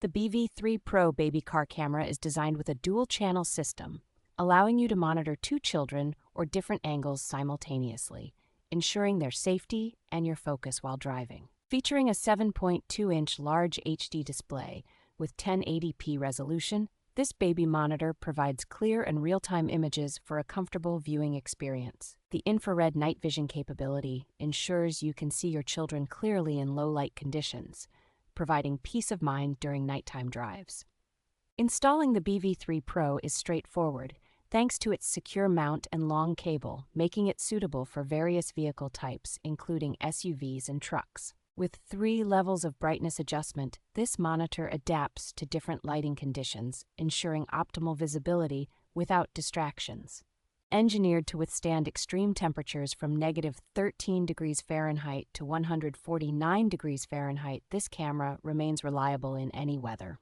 The BV3 PRO baby car camera is designed with a dual-channel system, allowing you to monitor two children or different angles simultaneously, ensuring their safety and your focus while driving. Featuring a 7.2-inch large HD display with 1080p resolution, this baby monitor provides clear and real-time images for a comfortable viewing experience. The infrared night vision capability ensures you can see your children clearly in low-light conditions, providing peace of mind during nighttime drives. Installing the BV3 PRO is straightforward, thanks to its secure mount and long cable, making it suitable for various vehicle types, including SUVs and trucks. With 3 levels of brightness adjustment, this monitor adapts to different lighting conditions, ensuring optimal visibility without distractions. Engineered to withstand extreme temperatures from -13 degrees Fahrenheit to 149 degrees Fahrenheit, this camera remains reliable in any weather.